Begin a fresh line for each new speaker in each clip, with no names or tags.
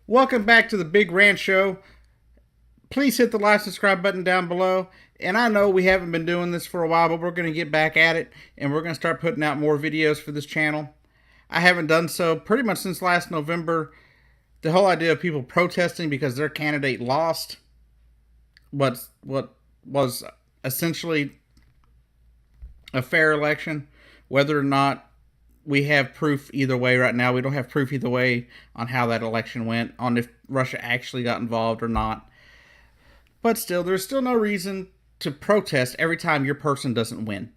Welcome back to the Big Rant Show. Please hit the like, subscribe button down below. And I know we haven't been doing this for a while, but we're going to get back at it. And we're going to start putting out more videos for this channel. I haven't done so pretty much since last November. The whole idea of people protesting because their candidate lost what was essentially a fair election, whether or not we have proof either way right now. We don't have proof either way on how that election went, on if Russia actually got involved or not. But still, there's still no reason to protest every time your person doesn't win.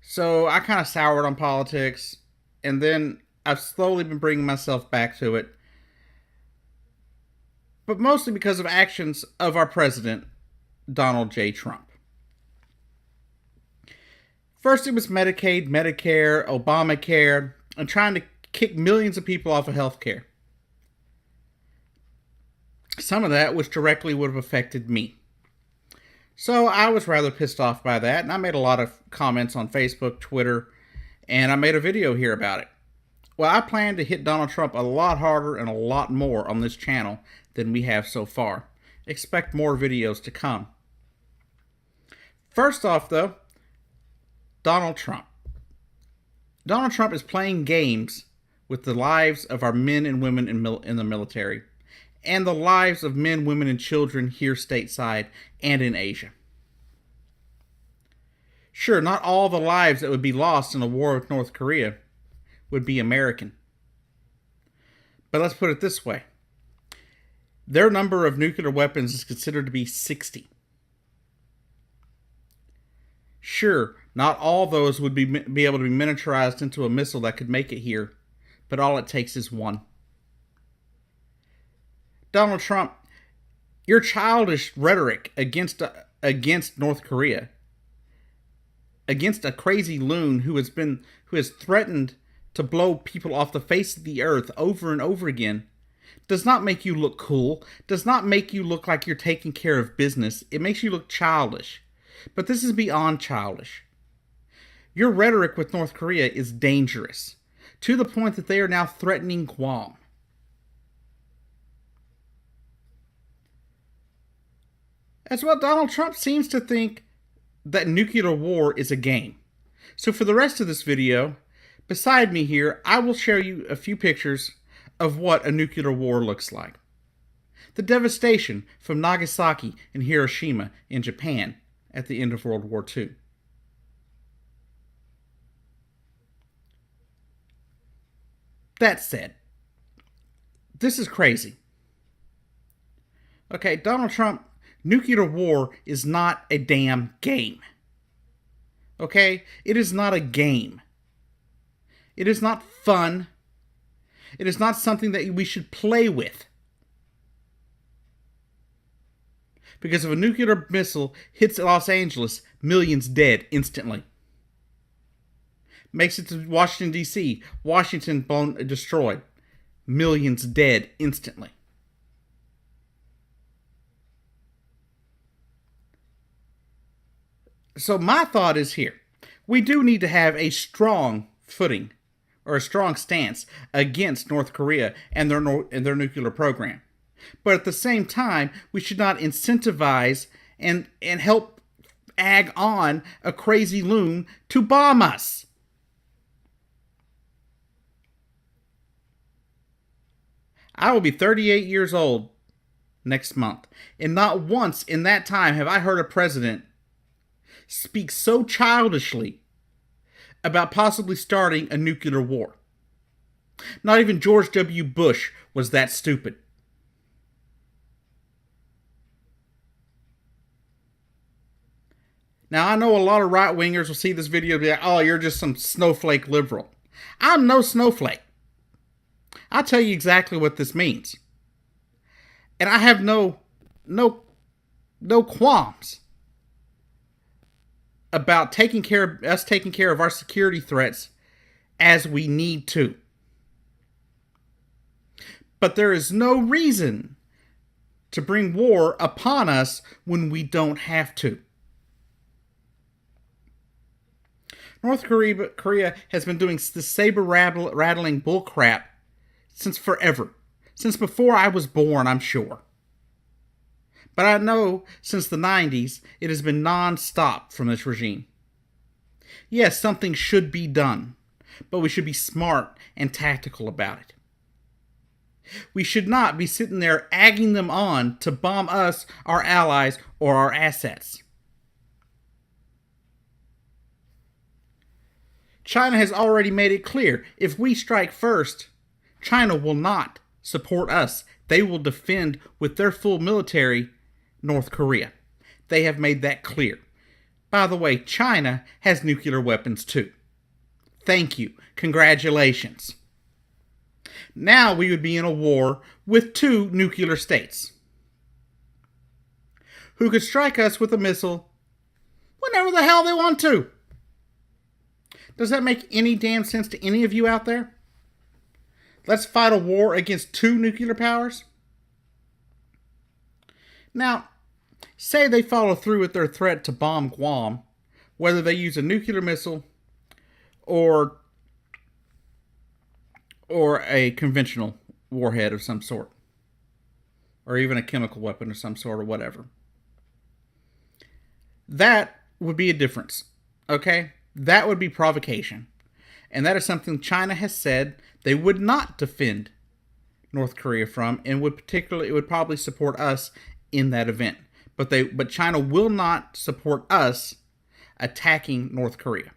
So I kind of soured on politics, and then I've slowly been bringing myself back to it. But mostly because of actions of our president, Donald J. Trump. First, it was Medicaid, Medicare, Obamacare, and trying to kick millions of people off of health care. Some of that which directly would have affected me. So I was rather pissed off by that, and I made a lot of comments on Facebook, Twitter, and I made a video here about it. Well, I plan to hit Donald Trump a lot harder and a lot more on this channel than we have so far. Expect more videos to come. First off, though, Donald Trump. Donald Trump is playing games with the lives of our men and women in the military, and the lives of men, women, and children here stateside and in Asia. Sure, not all the lives that would be lost in a war with North Korea would be American. But let's put it this way. Their number of nuclear weapons is considered to be 60. Sure, not all those would be able to be miniaturized into a missile that could make it here, but all it takes is one. Donald Trump, your childish rhetoric against North Korea, against a crazy loon who has threatened to blow people off the face of the earth over and over again, does not make you look cool, does not make you look like you're taking care of business. It makes you look childish. But this is beyond childish. Your rhetoric with North Korea is dangerous, to the point that they are now threatening Guam. As well, Donald Trump seems to think that nuclear war is a game. So for the rest of this video, beside me here, I will show you a few pictures of what a nuclear war looks like. The devastation from Nagasaki and Hiroshima in Japan at the end of World War II. That said, this is crazy. Okay, Donald Trump, nuclear war is not a damn game. Okay? It is not a game. It is not fun. It is not something that we should play with. Because if a nuclear missile hits Los Angeles, millions dead instantly. Makes it to Washington, D.C., Washington destroyed. Millions dead instantly. So my thought is here. We do need to have a strong footing or a strong stance against North Korea and their nuclear program. But at the same time, we should not incentivize and help egg on a crazy loon to bomb us. I will be 38 years old next month, and not once in that time have I heard a president speak so childishly about possibly starting a nuclear war. Not even George W. Bush was that stupid. Now, I know a lot of right-wingers will see this video and be like, oh, you're just some snowflake liberal. I'm no snowflake. I'll tell you exactly what this means. And I have no qualms about taking care of our security threats as we need to. But there is no reason to bring war upon us when we don't have to. North Korea has been doing this saber-rattling bullcrap since forever. Since before I was born, I'm sure. But I know since the 90s, it has been non-stop from this regime. Yes, something should be done, but we should be smart and tactical about it. We should not be sitting there egging them on to bomb us, our allies, or our assets. China has already made it clear, if we strike first, China will not support us. They will defend with their full military North Korea. They have made that clear. By the way, China has nuclear weapons too. Thank you. Congratulations. Now we would be in a war with two nuclear states who could strike us with a missile whenever the hell they want to. Does that make any damn sense to any of you out there? Let's fight a war against two nuclear powers? Now, say they follow through with their threat to bomb Guam, whether they use a nuclear missile or a conventional warhead of some sort, or even a chemical weapon of some sort or whatever. That would be a difference, okay? That would be provocation. And that is something China has said they would not defend North Korea from, and it would probably support us in that event. But China will not support us attacking North Korea.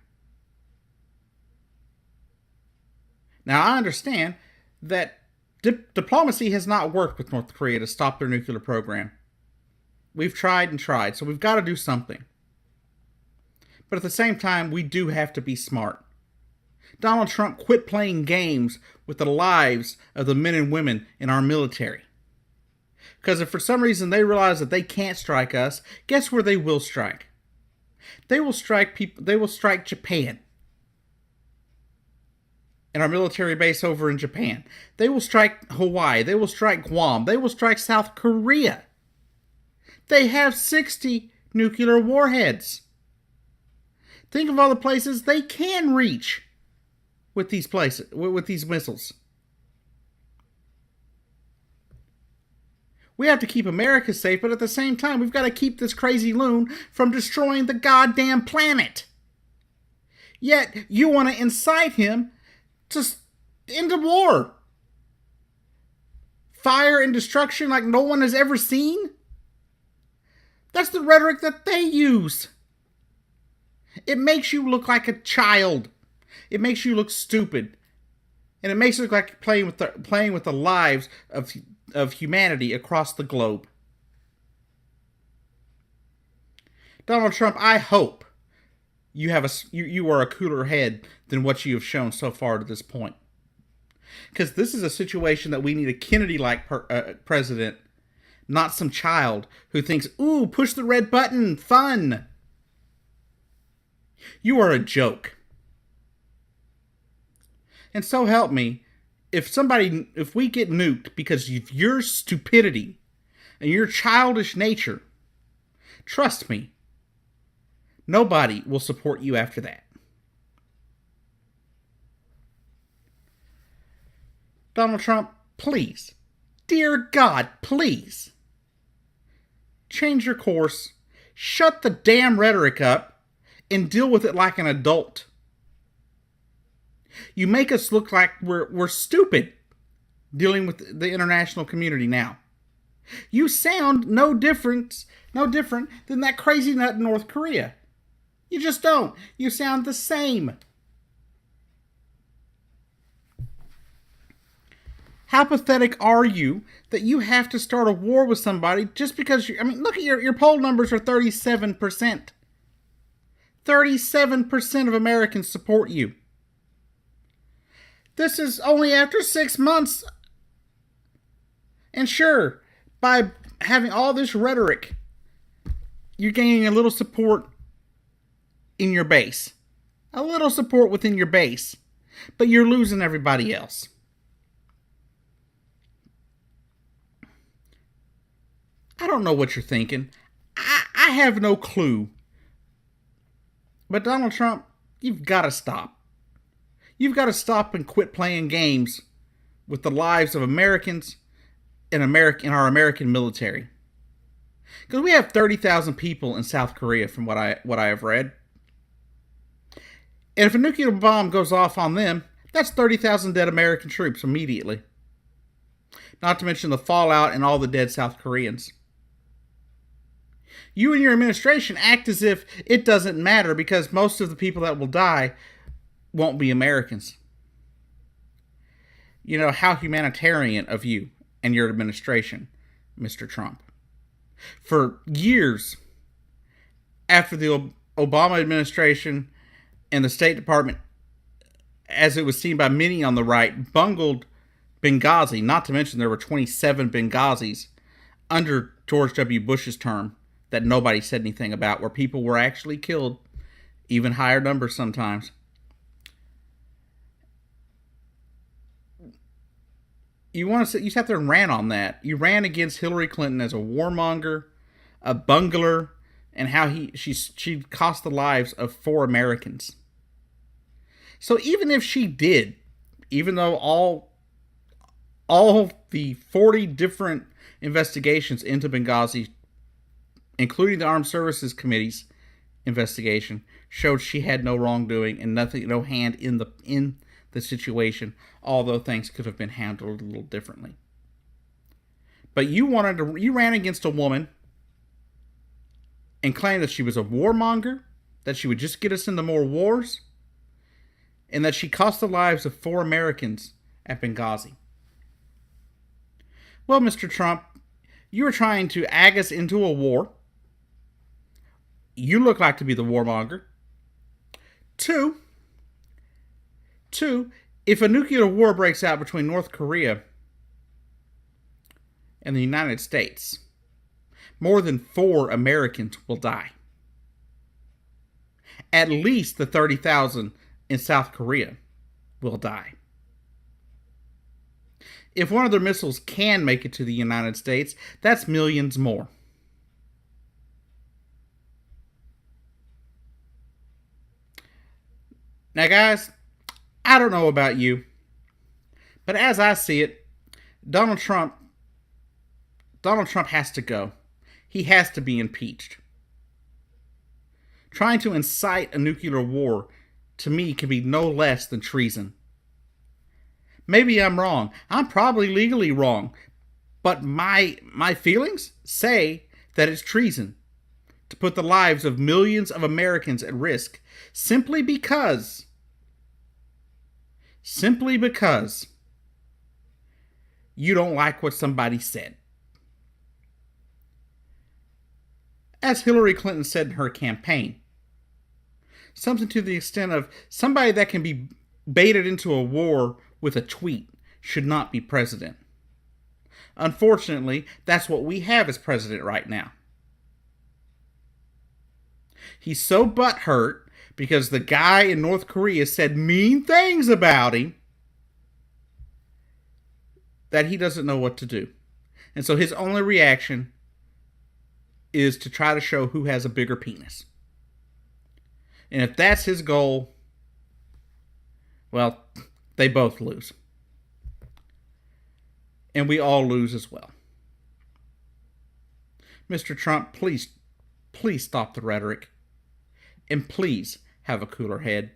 Now, I understand that diplomacy has not worked with North Korea to stop their nuclear program. We've tried and tried, so we've got to do something. But at the same time, we do have to be smart. Donald Trump quit playing games with the lives of the men and women in our military. Because if for some reason they realize that they can't strike us, guess where they will strike? They will strike Japan. And our military base over in Japan. They will strike Hawaii. They will strike Guam. They will strike South Korea. They have 60 nuclear warheads. Think of all the places they can reach with these missiles. We have to keep America safe, but at the same time, we've got to keep this crazy loon from destroying the goddamn planet. Yet, you want to incite him into war. Fire and destruction like no one has ever seen? That's the rhetoric that they use. It makes you look like a child. It makes you look stupid. And it makes it look like playing with the lives of humanity across the globe. Donald Trump, I hope you are a cooler head than what you have shown so far to this point. Because this is a situation that we need a Kennedy-like president, not some child who thinks, ooh, push the red button, fun. You are a joke. And so help me, if we get nuked because of your stupidity and your childish nature, trust me, nobody will support you after that. Donald Trump, please, dear God, please, change your course, shut the damn rhetoric up, and deal with it like an adult. You make us look like we're stupid dealing with the international community now. You sound no different than that crazy nut in North Korea. You just don't. You sound the same. How pathetic are you that you have to start a war with somebody just because look at your poll numbers are 37%. 37% of Americans support you. This is only after 6 months. And sure, by having all this rhetoric, you're gaining a little support in your base. A little support within your base. But you're losing everybody else. I don't know what you're thinking. I have no clue. But Donald Trump, you've got to stop. You've got to stop and quit playing games with the lives of Americans, in our American military. Because we have 30,000 people in South Korea, from what I have read. And if a nuclear bomb goes off on them, that's 30,000 dead American troops immediately. Not to mention the fallout and all the dead South Koreans. You and your administration act as if it doesn't matter because most of the people that will die won't be Americans. You know, how humanitarian of you and your administration, Mr. Trump. For years after the Obama administration and the State Department, as it was seen by many on the right, bungled Benghazi, not to mention there were 27 Benghazis under George W. Bush's term that nobody said anything about, where people were actually killed, even higher numbers sometimes. You sat there and ran on that. You ran against Hillary Clinton as a warmonger, a bungler, and how she cost the lives of 4 Americans. So even if she did, even though all the 40 different investigations into Benghazi, including the Armed Services Committee's investigation, showed she had no wrongdoing and no hand in the situation, although things could have been handled a little differently. But you ran against a woman and claimed that she was a warmonger, that she would just get us into more wars, and that she cost the lives of 4 Americans at Benghazi. Well, Mr. Trump, you were trying to ag us into a war. You look like to be the warmonger. Two, if a nuclear war breaks out between North Korea and the United States, more than 4 Americans will die. At least the 30,000 in South Korea will die. If one of their missiles can make it to the United States, that's millions more. Now, guys, I don't know about you, but as I see it, Donald Trump has to go. He has to be impeached. Trying to incite a nuclear war, to me, can be no less than treason. Maybe I'm wrong. I'm probably legally wrong. But my feelings say that it's treason to put the lives of millions of Americans at risk simply because you don't like what somebody said. As Hillary Clinton said in her campaign, something to the extent of somebody that can be baited into a war with a tweet should not be president. Unfortunately, that's what we have as president right now. He's so butthurt because the guy in North Korea said mean things about him that he doesn't know what to do. And so his only reaction is to try to show who has a bigger penis. And if that's his goal, well, they both lose. And we all lose as well. Mr. Trump, please stop the rhetoric. And please have a cooler head.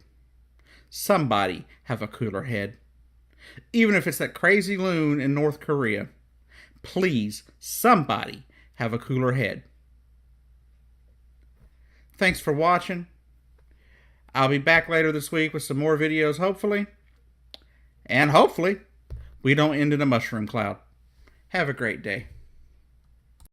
Somebody have a cooler head. Even if it's that crazy loon in North Korea, please, somebody have a cooler head. Thanks for watching. I'll be back later this week with some more videos, hopefully. And hopefully, we don't end in a mushroom cloud. Have a great day.